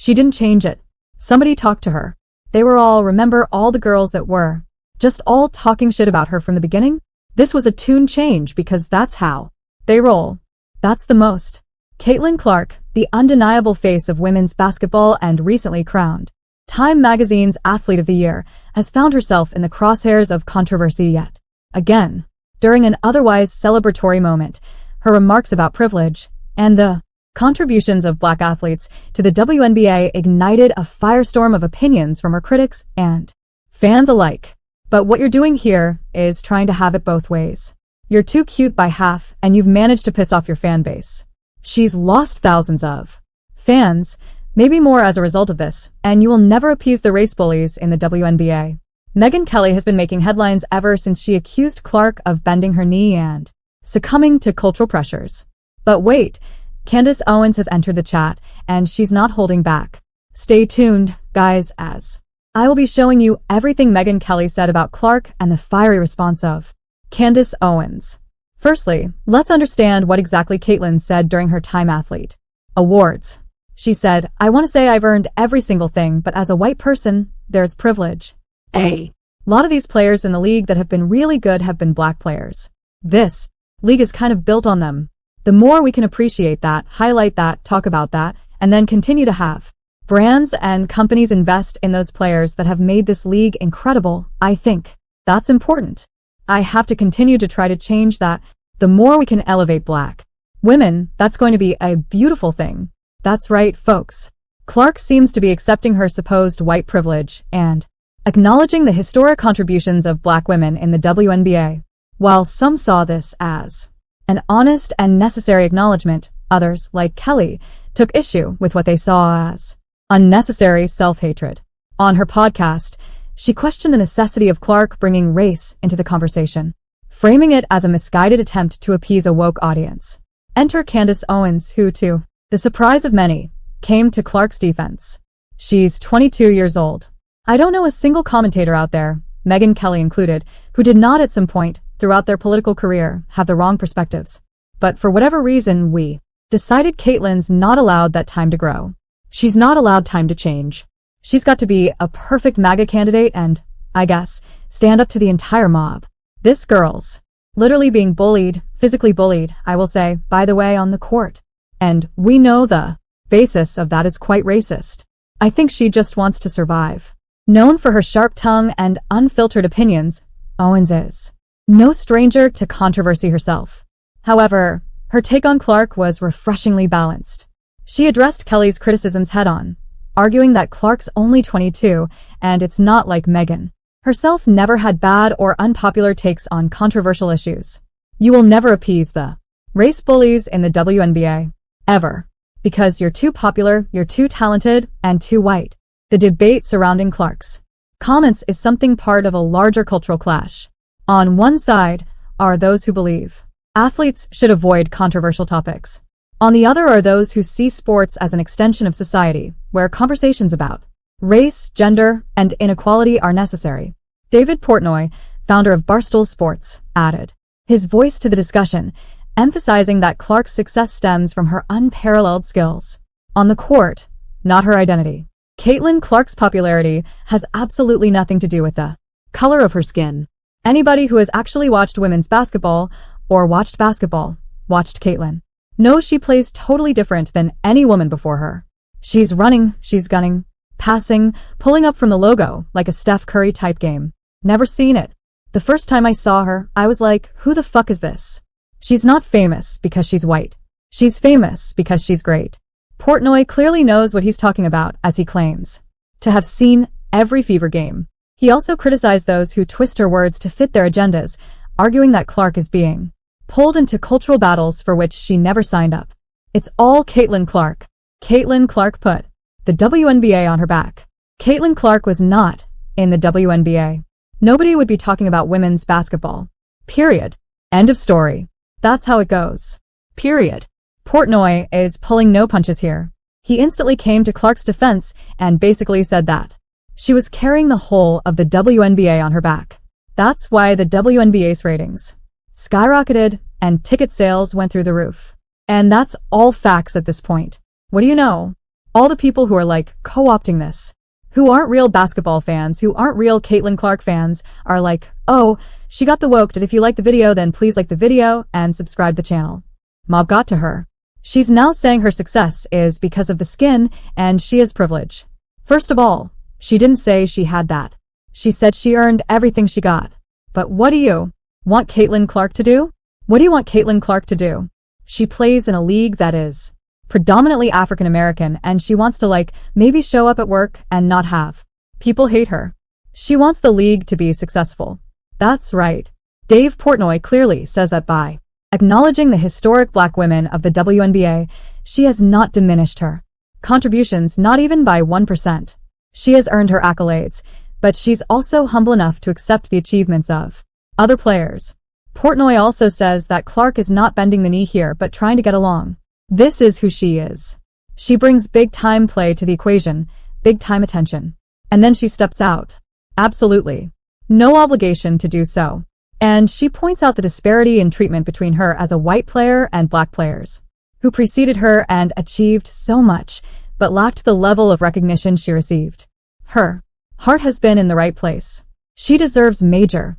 She didn't change it. Somebody talked to her. They were all, remember all the girls that were just all talking shit about her from the beginning? This was a tune change because that's how they roll. That's the most. Caitlin Clark, the undeniable face of women's basketball and recently crowned Time magazine's Athlete of the Year, has found herself in the crosshairs of controversy yet again. During an otherwise celebratory moment, her remarks about privilege and the contributions of black athletes to the WNBA ignited a firestorm of opinions from her critics and fans alike. But what you're doing here is trying to have it both ways. You're too cute by half, and you've managed to piss off your fan base. She's lost thousands of fans, maybe more as a result of this, and you will never appease the race bullies in the WNBA. Megyn Kelly has been making headlines ever since she accused Clark of bending her knee and succumbing to cultural pressures. But wait, Candace Owens has entered the chat, and she's not holding back. Stay tuned, guys, as I will be showing you everything Megyn Kelly said about Clark and the fiery response of Candace Owens. Firstly, let's understand what exactly Caitlin said during her Time Athlete Awards. She said, "I want to say I've earned every single thing, but as a white person, there's privilege. A lot of these players in the league that have been really good have been black players. This league is kind of built on them. The more we can appreciate that, highlight that, talk about that, and then continue to have brands and companies invest in those players that have made this league incredible, I think that's important. I have to continue to try to change that. The more we can elevate black women, that's going to be a beautiful thing." That's right, folks. Clark seems to be accepting her supposed white privilege and acknowledging the historic contributions of black women in the WNBA. While some saw this as an honest and necessary acknowledgement, others, like Kelly, took issue with what they saw as unnecessary self-hatred. On her podcast, she questioned the necessity of Clark bringing race into the conversation, framing it as a misguided attempt to appease a woke audience. Enter Candace Owens, who, to the surprise of many, came to Clark's defense. She's 22 years old. I don't know a single commentator out there, Megyn Kelly included, who did not at some point throughout their political career have the wrong perspectives. But for whatever reason, we decided Caitlin's not allowed that time to grow. She's not allowed time to change. She's got to be a perfect MAGA candidate and, I guess, stand up to the entire mob. This girl's literally being bullied, physically bullied, I will say, by the way, on the court. And we know the basis of that is quite racist. I think she just wants to survive. Known for her sharp tongue and unfiltered opinions, Owens is no stranger to controversy herself. However, her take on Clark was refreshingly balanced. She addressed Kelly's criticisms head-on, arguing that Clark's only 22 and it's not like Megyn herself never had bad or unpopular takes on controversial issues. You will never appease the race bullies in the WNBA. Ever. Because you're too popular, you're too talented, and too white. The debate surrounding Clark's comments is something part of a larger cultural clash. On one side are those who believe athletes should avoid controversial topics. On the other are those who see sports as an extension of society, where conversations about race, gender, and inequality are necessary. David Portnoy, founder of Barstool Sports, added his voice to the discussion, emphasizing that Clark's success stems from her unparalleled skills on the court, not her identity. Caitlin Clark's popularity has absolutely nothing to do with the color of her skin. Anybody who has actually watched women's basketball or watched Caitlin knows she plays totally different than any woman before her. She's running, she's gunning, passing, pulling up from the logo like a Steph Curry type game. Never seen it. The first time I saw her, I was like, who the fuck is this? She's not famous because she's white. She's famous because she's great. Portnoy clearly knows what he's talking about, as he claims to have seen every Fever game. He also criticized those who twist her words to fit their agendas, arguing that Clark is being pulled into cultural battles for which she never signed up. It's all Caitlin Clark. Caitlin Clark put the WNBA on her back. Caitlin Clark was not in the WNBA. Nobody would be talking about women's basketball. Period. End of story. That's how it goes. Period. Portnoy is pulling no punches here. He instantly came to Clark's defense and basically said that she was carrying the whole of the WNBA on her back. That's why the WNBA's ratings skyrocketed and ticket sales went through the roof. And that's all facts at this point. What do you know? All the people who are like co-opting this, who aren't real basketball fans, who aren't real Caitlin Clark fans, are like, oh, she got the woke, and if you like the video, then please like the video and subscribe the channel. Mob got to her. She's now saying her success is because of the skin and she has privilege. First of all, she didn't say she had that. She said she earned everything she got. But what do you want Caitlin Clark to do? What do you want Caitlin Clark to do? She plays in a league that is predominantly African American, and she wants to like maybe show up at work and not have people hate her. She wants the league to be successful. That's right. Dave Portnoy clearly says that by acknowledging the historic black women of the WNBA, she has not diminished her contributions, not even by 1%. She has earned her accolades, but she's also humble enough to accept the achievements of other players. Portnoy also says that Clark is not bending the knee here but trying to get along. This is who she is. She brings big-time play to the equation, big-time attention. And then she steps out. Absolutely. No obligation to do so. And she points out the disparity in treatment between her as a white player and black players, who preceded her and achieved so much, but lacked the level of recognition she received. Her heart has been in the right place. She deserves major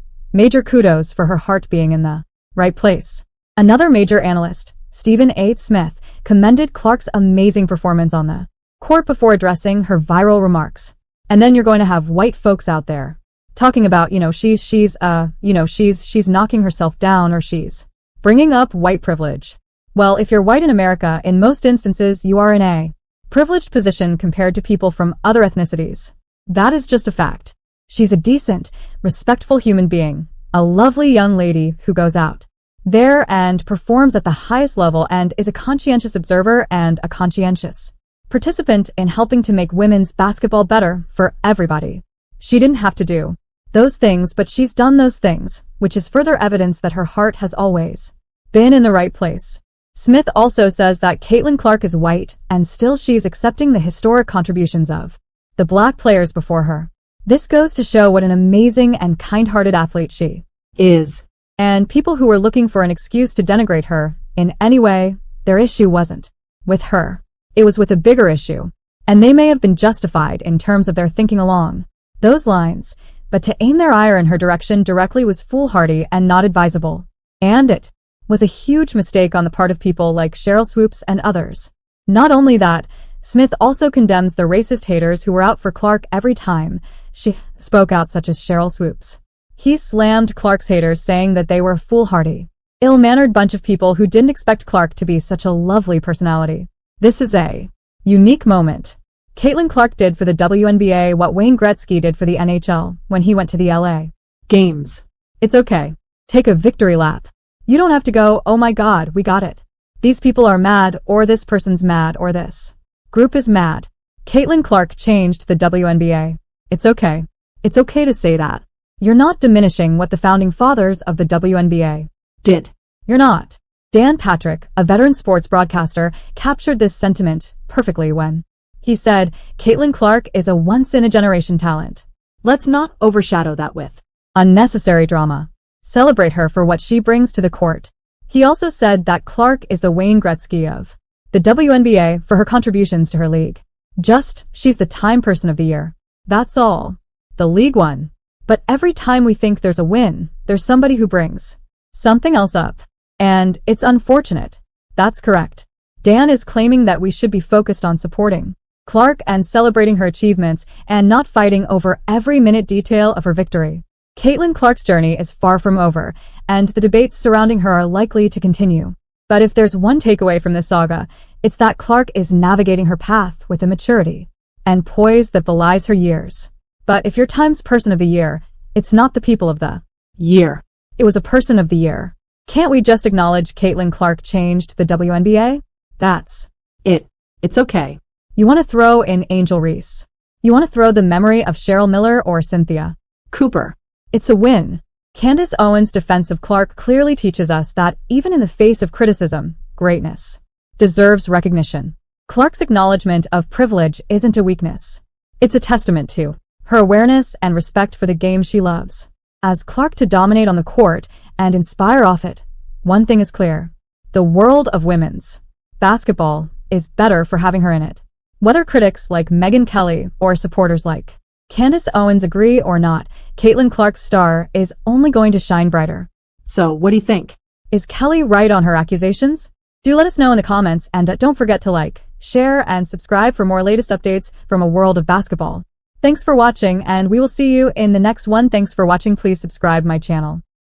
kudos for her heart being in the right place. Another major analyst, Stephen A. Smith, commended Clark's amazing performance on the court before addressing her viral remarks. And then you're going to have white folks out there talking about, she's knocking herself down, or she's bringing up white privilege. Well, if you're white in America, in most instances, you are in a privileged position compared to people from other ethnicities. That is just a fact. She's a decent, respectful human being, a lovely young lady who goes out there and performs at the highest level and is a conscientious observer and a conscientious participant in helping to make women's basketball better for everybody. She didn't have to do those things, but she's done those things, which is further evidence that her heart has always been in the right place. Smith also says that Caitlin Clark is white and still she's accepting the historic contributions of the black players before her. This goes to show what an amazing and kind-hearted athlete she is. And people who were looking for an excuse to denigrate her in any way, their issue wasn't with her. It was with a bigger issue. And they may have been justified in terms of their thinking along those lines, but to aim their ire in her direction directly was foolhardy and not advisable. And it was a huge mistake on the part of people like Sheryl Swoopes and others. Not only that, Smith also condemns the racist haters who were out for Clark every time she spoke out, such as Sheryl Swoopes. He slammed Clark's haters, saying that they were a foolhardy, ill-mannered bunch of people who didn't expect Clark to be such a lovely personality. This is a unique moment. Caitlin Clark did for the WNBA what Wayne Gretzky did for the NHL when he went to the LA Games. It's okay. Take a victory lap. You don't have to go, oh my God, we got it. These people are mad, or this person's mad, or this group is mad. Caitlin Clark changed the WNBA. It's okay. It's okay to say that. You're not diminishing what the founding fathers of the WNBA did. You're not. Dan Patrick, a veteran sports broadcaster, captured this sentiment perfectly when he said, Caitlin Clark is a once-in-a-generation talent. Let's not overshadow that with unnecessary drama. Celebrate her for what she brings to the court. He also said that Clark is the Wayne Gretzky of the WNBA for her contributions to her league. She's the Time Person of the Year. That's all. The league won. But every time we think there's a win, there's somebody who brings something else up. And it's unfortunate. That's correct. Dan is claiming that we should be focused on supporting Clark and celebrating her achievements and not fighting over every minute detail of her victory. Caitlin Clark's journey is far from over, and the debates surrounding her are likely to continue. But if there's one takeaway from this saga, it's that Clark is navigating her path with a maturity and poise that belies her years. But if you're Time's Person of the Year, it's not the people of the year. It was a person of the year. Can't we just acknowledge Caitlin Clark changed the WNBA? That's it. It's okay. You want to throw in Angel Reese. You want to throw the memory of Cheryl Miller or Cynthia Cooper. It's a win. Candace Owens' defense of Clark clearly teaches us that even in the face of criticism, greatness deserves recognition. Clark's acknowledgement of privilege isn't a weakness. It's a testament to her awareness and respect for the game she loves. As Clark to dominate on the court and inspire off it, one thing is clear. The world of women's basketball is better for having her in it. Whether critics like Megyn Kelly or supporters like Candace Owens agree or not, Caitlin Clark's star is only going to shine brighter. So, what do you think? Is Kelly right on her accusations? Do let us know in the comments, and don't forget to like, share, and subscribe for more latest updates from a world of basketball. Thanks for watching, and we will see you in the next one. Thanks for watching. Please subscribe my channel.